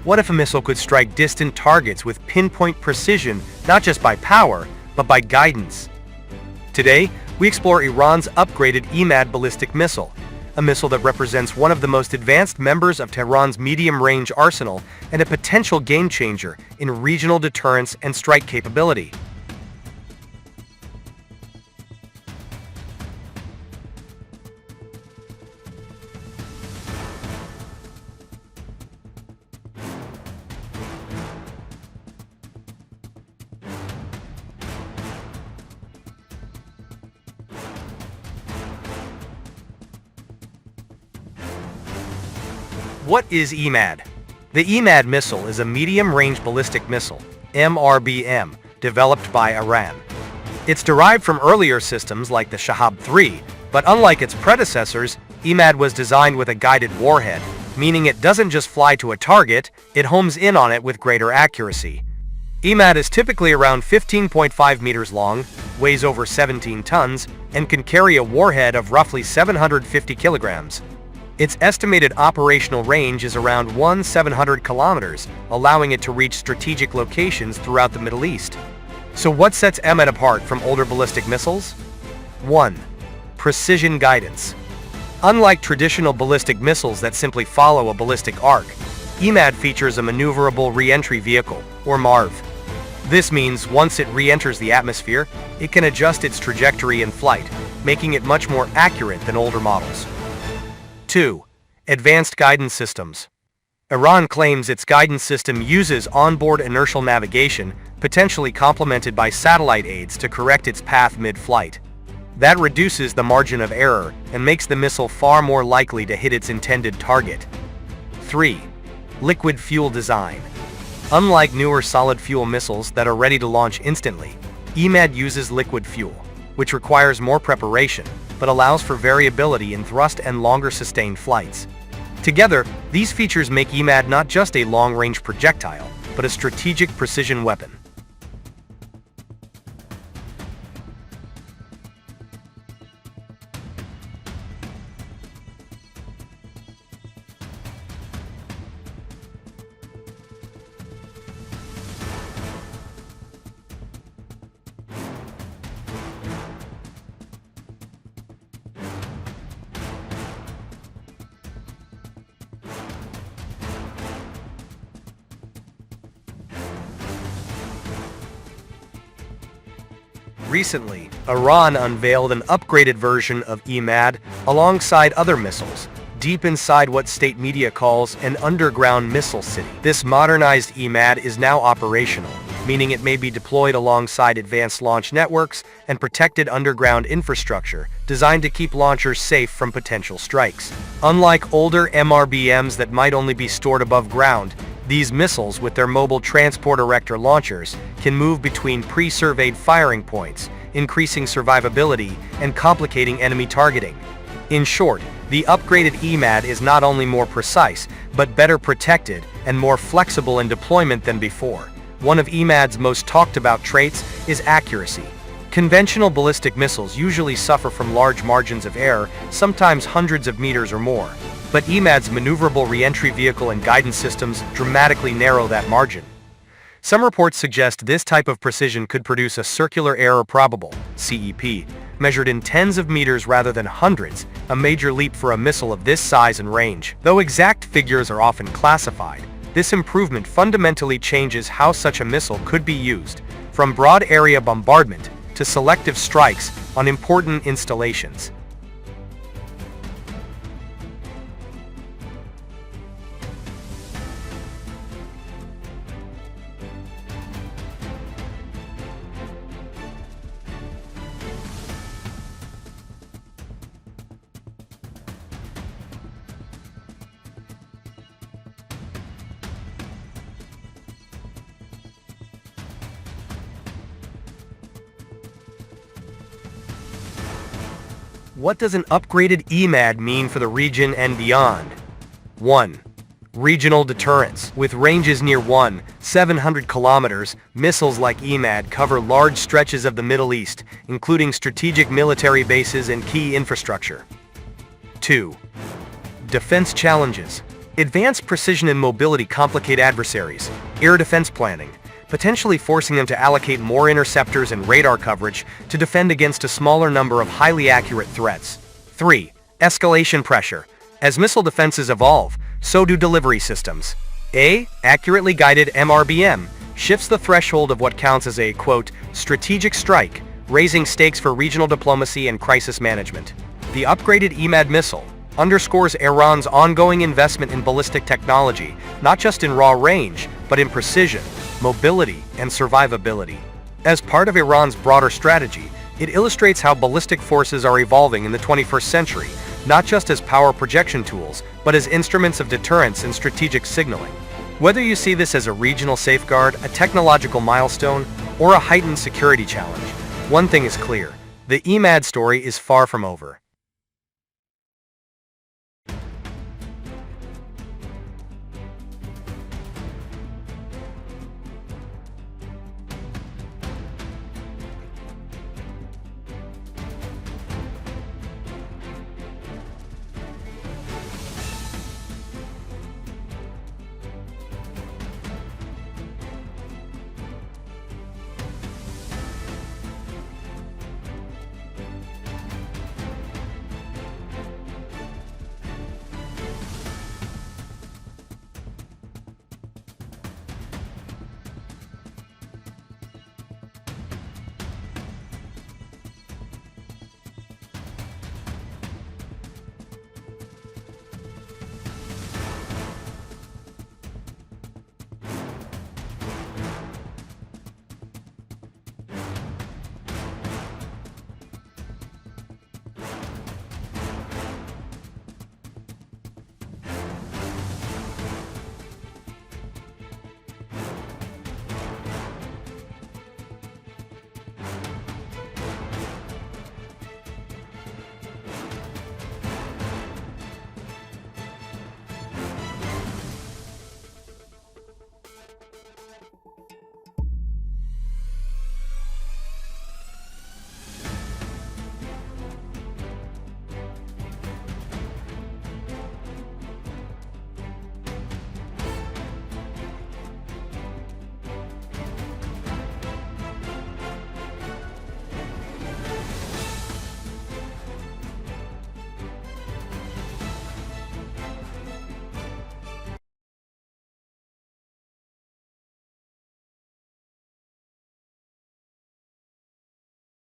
What if a missile could strike distant targets with pinpoint precision, not just by power, but by guidance? Today, we explore Iran's upgraded Emad ballistic missile, a missile that represents one of the most advanced members of Tehran's medium-range arsenal and a potential game-changer in regional deterrence and strike capability. What is Emad? The Emad missile is a medium-range ballistic missile, MRBM, developed by Iran. It's derived from earlier systems like the Shahab 3, but unlike its predecessors, Emad was designed with a guided warhead, meaning it doesn't just fly to a target, it homes in on it with greater accuracy. Emad is typically around 15.5 meters long, weighs over 17 tons, and can carry a warhead of roughly 750 kilograms. Its estimated operational range is around 700 kilometers, allowing it to reach strategic locations throughout the Middle East. So what sets Emad apart from older ballistic missiles? 1. Precision guidance. Unlike traditional ballistic missiles that simply follow a ballistic arc, Emad features a maneuverable re-entry vehicle, or MARV. This means once it re-enters the atmosphere, it can adjust its trajectory in flight, making it much more accurate than older models. 2. Advanced guidance systems. Iran claims its guidance system uses onboard inertial navigation, potentially complemented by satellite aids to correct its path mid-flight. That reduces the margin of error and makes the missile far more likely to hit its intended target. 3. Liquid fuel design. Unlike newer solid fuel missiles that are ready to launch instantly, Emad uses liquid fuel, which requires more preparation, but allows for variability in thrust and longer sustained flights. Together, these features make Emad not just a long-range projectile, but a strategic precision weapon. Recently, Iran unveiled an upgraded version of Emad alongside other missiles, deep inside what state media calls an underground missile city. This modernized Emad is now operational, meaning it may be deployed alongside advanced launch networks and protected underground infrastructure designed to keep launchers safe from potential strikes. Unlike older MRBMs that might only be stored above ground, these missiles, with their mobile transport erector launchers, can move between pre-surveyed firing points, increasing survivability and complicating enemy targeting. In short, the upgraded Emad is not only more precise, but better protected and more flexible in deployment than before. One of Emad's most talked about traits is accuracy. Conventional ballistic missiles usually suffer from large margins of error, sometimes hundreds of meters or more. But Emad's maneuverable re-entry vehicle and guidance systems dramatically narrow that margin. Some reports suggest this type of precision could produce a circular error probable, CEP, measured in tens of meters rather than hundreds, a major leap for a missile of this size and range. Though exact figures are often classified, this improvement fundamentally changes how such a missile could be used, from broad area bombardment to selective strikes on important installations. What does an upgraded Emad mean for the region and beyond? 1. Regional deterrence. With ranges near 700 kilometers, missiles like Emad cover large stretches of the Middle East, including strategic military bases and key infrastructure. 2. Defense challenges. Advanced precision and mobility complicate adversaries' air defense planning, potentially forcing them to allocate more interceptors and radar coverage to defend against a smaller number of highly accurate threats. 3. Escalation pressure. As missile defenses evolve, so do delivery systems. Accurately guided MRBM shifts the threshold of what counts as a, quote, strategic strike, raising stakes for regional diplomacy and crisis management. The upgraded Emad missile underscores Iran's ongoing investment in ballistic technology, not just in raw range, but in precision, mobility, and survivability. As part of Iran's broader strategy, it illustrates how ballistic forces are evolving in the 21st century, not just as power projection tools, but as instruments of deterrence and strategic signaling. Whether you see this as a regional safeguard, a technological milestone, or a heightened security challenge, one thing is clear: the Emad story is far from over.